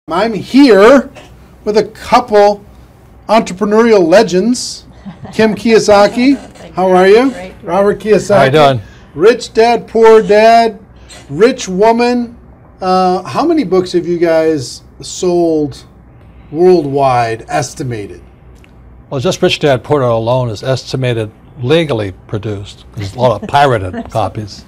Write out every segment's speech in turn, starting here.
I'm here with a couple entrepreneurial legends. Kim Kyosaky, how are you? Great. Robert Kyosaky. How you doing? Rich dad, poor dad, rich woman. How many books have you guys sold worldwide, estimated? Well, just Rich Dad Poor Dad alone is estimated legally produced. There's a lot of pirated copies.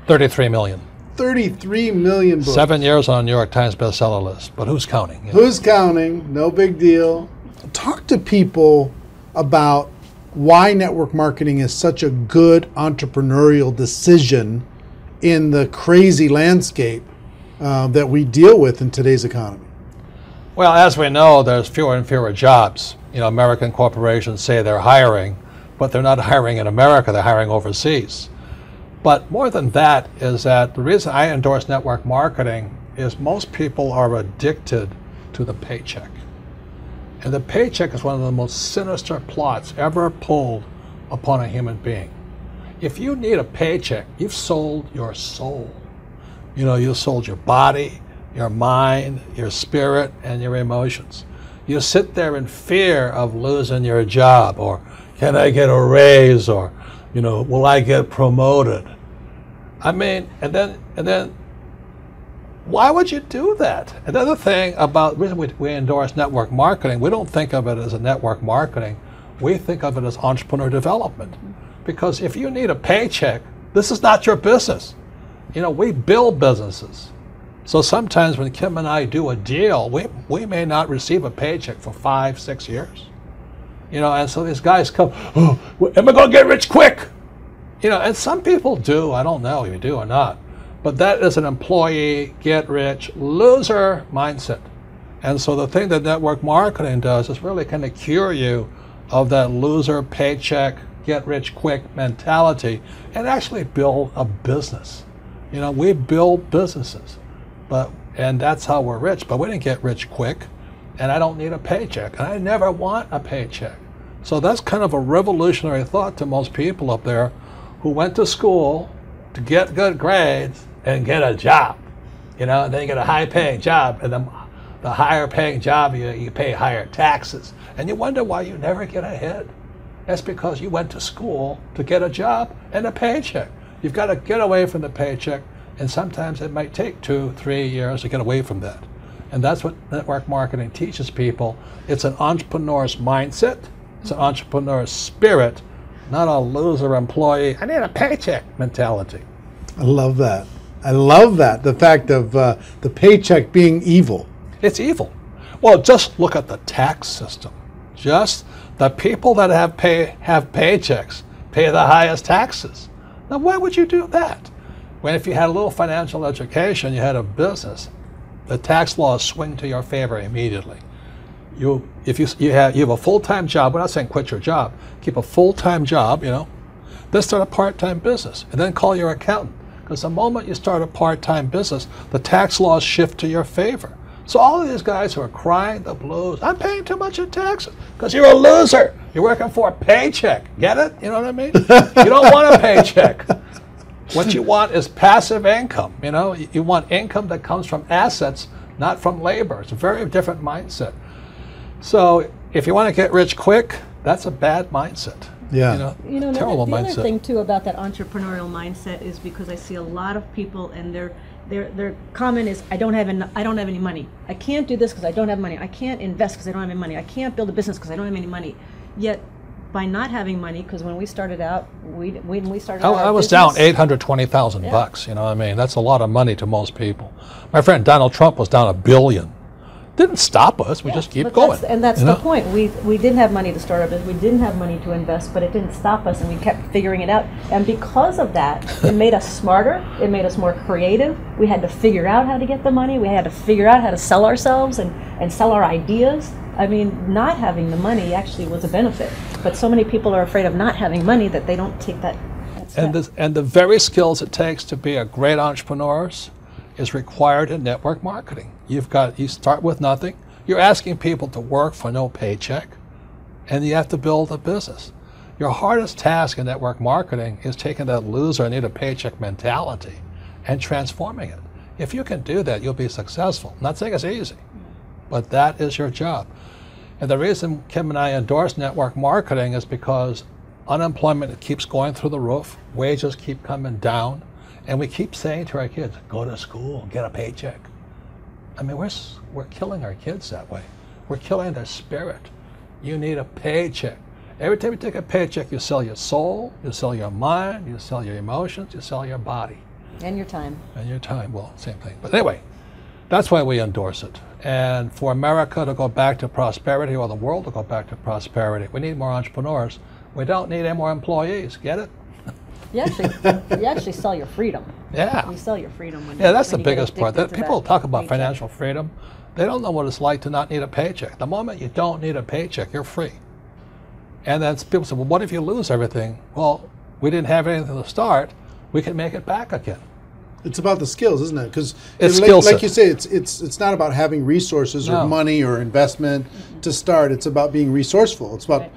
33 million. 33 million books. 7 years on a New York Times bestseller list, but who's counting? You know? Who's counting? No big deal. Talk to people about why network marketing is such a good entrepreneurial decision in the crazy landscape that we deal with in today's economy. Well, as we know, there's fewer and fewer jobs. You know, American corporations say they're hiring, but they're not hiring in America, they're hiring overseas. But more than that is that the reason I endorse network marketing is most people are addicted to the paycheck. And the paycheck is one of the most sinister plots ever pulled upon a human being. If you need a paycheck, you've sold your soul. You know, you sold your body, your mind, your spirit, and your emotions. You sit there in fear of losing your job, or can I get a raise, or, you know, will I get promoted? I mean, and then why would you do that? Another thing about the reason we endorse network marketing, we don't think of it as a network marketing, we think of it as entrepreneur development. Because if you need a paycheck, this is not your business. You know, we build businesses. So sometimes when Kim and I do a deal, we may not receive a paycheck for 5, 6 years. You know, and so these guys come, oh, am I going to get rich quick? You know, and some people do, I don't know if you do or not. But that is an employee, get rich, loser mindset. And so the thing that network marketing does is really kind of cure you of that loser paycheck, get rich quick mentality and actually build a business. You know, we build businesses. And that's how we're rich, but we didn't get rich quick, and I don't need a paycheck, and I never want a paycheck. So that's kind of a revolutionary thought to most people up there who went to school to get good grades and get a job. You know, and then you get a high-paying job, and then the higher-paying job, you pay higher taxes, and you wonder why you never get ahead. That's because you went to school to get a job and a paycheck. You've got to get away from the paycheck. And sometimes it might take 2, 3 years to get away from that. And that's what network marketing teaches people. It's an entrepreneur's mindset. It's an entrepreneur's spirit, not a loser employee, I need a paycheck mentality. I love that. I love that. The fact of the paycheck being evil. It's evil. Well, just look at the tax system. Just the people that have paychecks pay the highest taxes. Now, why would you do that? When if you had a little financial education, you had a business, the tax laws swing to your favor immediately. If you have a full-time job, we're not saying quit your job, keep a full-time job, you know, then start a part-time business, and then call your accountant. Because the moment you start a part-time business, the tax laws shift to your favor. So all of these guys who are crying the blues, I'm paying too much in taxes, because you're a loser. You're working for a paycheck. Get it? You know what I mean? You don't want a paycheck. What you want is passive income. You know, you want income that comes from assets, not from labor. It's a very different mindset. So if you want to get rich quick, that's a bad mindset. Yeah. You know, terrible the mindset. other thing too about that entrepreneurial mindset is because I see a lot of people and their comment is I don't have any money. I can't do this because I don't have money. I can't invest because I don't have any money. I can't build a business because I don't have any money. Yet by not having money, because when we started out, I was down $820,000 you know what I mean? That's a lot of money to most people. My friend Donald Trump was down $1 billion. Didn't stop us, we just keep going. That's the point. We didn't have money to start a business, we didn't have money to invest, but it didn't stop us, and we kept figuring it out. And because of that, it made us smarter, it made us more creative. We had to figure out how to get the money, we had to figure out how to sell ourselves and sell our ideas. I mean, not having the money actually was a benefit, but so many people are afraid of not having money that they don't take that step. And the very skills it takes to be a great entrepreneur is required in network marketing. You start with nothing. You're asking people to work for no paycheck, and you have to build a business. Your hardest task in network marketing is taking that loser, I need a paycheck mentality and transforming it. If you can do that, you'll be successful. I'm not saying it's easy, but that is your job. And the reason Kim and I endorse network marketing is because unemployment keeps going through the roof, wages keep coming down, and we keep saying to our kids, go to school, get a paycheck. I mean, we're killing our kids that way. We're killing their spirit. You need a paycheck. Every time you take a paycheck, you sell your soul, you sell your mind, you sell your emotions, you sell your body. And your time. And your time, well, same thing. But anyway, that's why we endorse it. And for America to go back to prosperity, or the world to go back to prosperity, we need more entrepreneurs. We don't need any more employees. Get it? You actually sell your freedom. Yeah. You sell your freedom. When that's when the you get biggest part. addicted to People that talk about paycheck. financial freedom. They don't know what it's like to not need a paycheck. The moment you don't need a paycheck, you're free. And then people say, well, what if you lose everything? Well, we didn't have anything to start. We can make it back again. It's about the skills, isn't it? Because like you say, it's not about having resources or money or investment to start. It's about being resourceful. It's about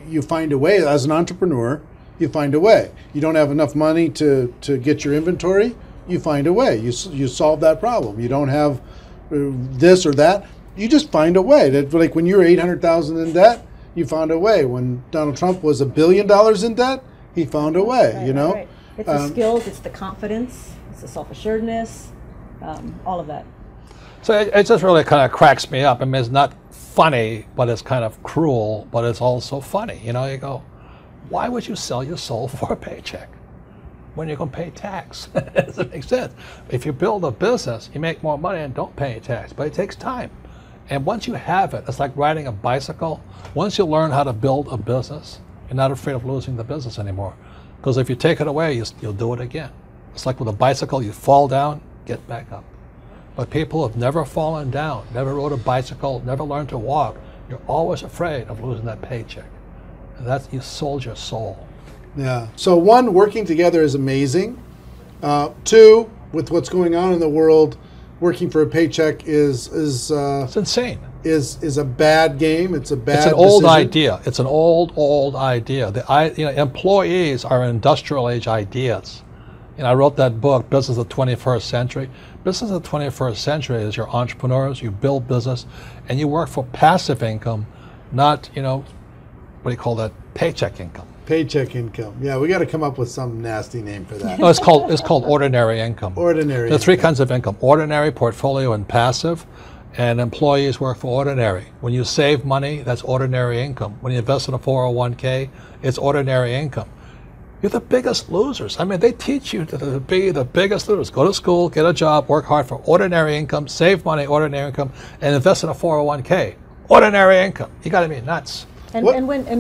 you find a way. As an entrepreneur, you find a way. You don't have enough money to get your inventory, you find a way. You solve that problem. You don't have this or that, you just find a way. That, like when you're $800,000 in debt, you found a way. When Donald Trump was $1 billion in debt, he found a way. Right, you know, right. It's the skills, it's the confidence, it's the self-assuredness, all of that. So it just really kind of cracks me up. I mean, it's not funny, but it's kind of cruel, but it's also funny. You know, you go, why would you sell your soul for a paycheck when you're going to pay tax? It doesn't make sense. If you build a business, you make more money and don't pay tax, but it takes time. And once you have it, it's like riding a bicycle. Once you learn how to build a business, you're not afraid of losing the business anymore. Because if you take it away, you'll do it again. It's like with a bicycle, you fall down, get back up. But people have never fallen down, never rode a bicycle, never learned to walk. You're always afraid of losing that paycheck. And that's, you sold your soul. Yeah. So one, working together is amazing. Two, with what's going on in the world, working for a paycheck is it's insane. Is a bad game. It's a bad. It's an old decision. idea. It's an old idea. Employees are industrial age ideas. I wrote that book, Business of the 21st Century. Business of the 21st Century is your entrepreneurs. You build business, and you work for passive income, not what do you call that? Paycheck income. Paycheck income. Yeah, we got to come up with some nasty name for that. No, it's called ordinary income. Ordinary. There are three kinds of income: ordinary, portfolio, and passive. And employees work for ordinary. When you save money, that's ordinary income. When you invest in a 401k, it's ordinary income. You're the biggest losers. I mean, they teach you to be the biggest losers. Go to school, get a job, work hard for ordinary income, save money, ordinary income, and invest in a 401k. Ordinary income. You got to be nuts. And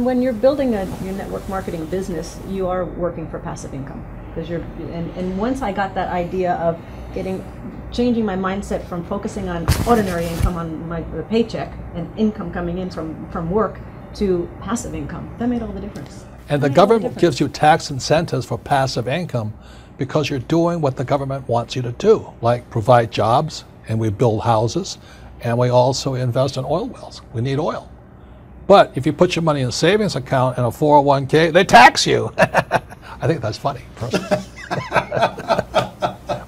when you're building your network marketing business, you are working for passive income. Because and once I got that idea of changing my mindset from focusing on ordinary income on the paycheck and income coming in from work to passive income, that made all the difference. And the government gives you tax incentives for passive income because you're doing what the government wants you to do, like provide jobs, and we build houses, and we also invest in oil wells. We need oil. But if you put your money in a savings account and a 401k, they tax you. I think that's funny, personally.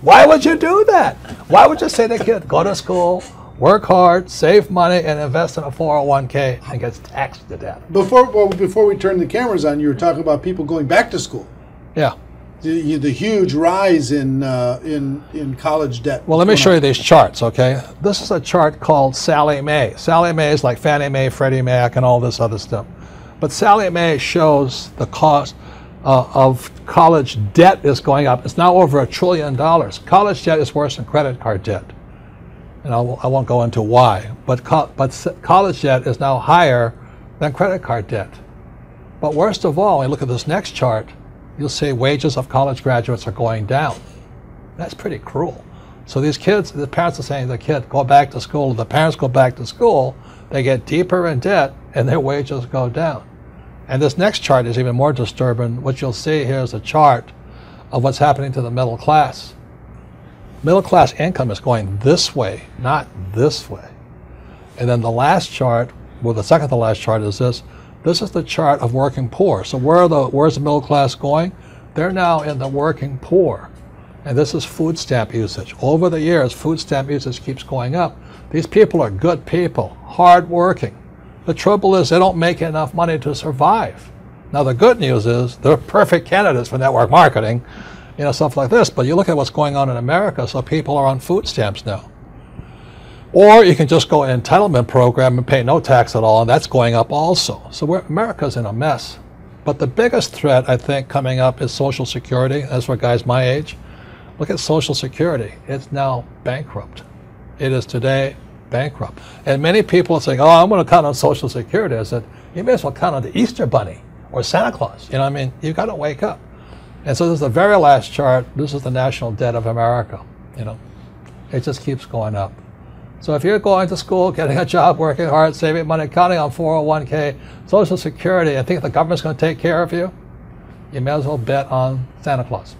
Why would you do that? Why would you say to the kid, go to school, work hard, save money, and invest in a 401k and gets taxed to death? Before we turned the cameras on, you were talking about people going back to school. Yeah. The huge rise in college debt. Well, let me show you these charts, okay? This is a chart called Sallie Mae. Sallie Mae is like Fannie Mae, Freddie Mac, and all this other stuff. But Sallie Mae shows the cost of college debt is going up. It's now over $1 trillion. College debt is worse than credit card debt. And I won't go into why. But college debt is now higher than credit card debt. But worst of all, when you look at this next chart, you'll see wages of college graduates are going down. That's pretty cruel. So these kids, the parents are saying to the kid, go back to school. The parents go back to school, they get deeper in debt, and their wages go down. And this next chart is even more disturbing. What you'll see here is a chart of what's happening to the middle class. Middle class income is going this way, not this way. And then the last chart, well, the second to last chart is this. This is the chart of working poor. So where's the middle class going? They're now in the working poor. And this is food stamp usage. Over the years, food stamp usage keeps going up. These people are good people, hard-working. The trouble is they don't make enough money to survive. Now the good news is they're perfect candidates for network marketing, you know, stuff like this. But you look at what's going on in America, so people are on food stamps now. Or you can just go an entitlement program and pay no tax at all, and that's going up also. So America's in a mess. But the biggest threat, I think, coming up is Social Security. That's for guys my age. Look at Social Security. It's now bankrupt. It is today bankrupt. And many people are saying, oh, I'm going to count on Social Security. I said, you may as well count on the Easter Bunny or Santa Claus. You know what I mean? You've got to wake up. And so this is the very last chart. This is the national debt of America. You know, it just keeps going up. So if you're going to school, getting a job, working hard, saving money, counting on 401k, Social Security, and think the government's going to take care of you, you may as well bet on Santa Claus.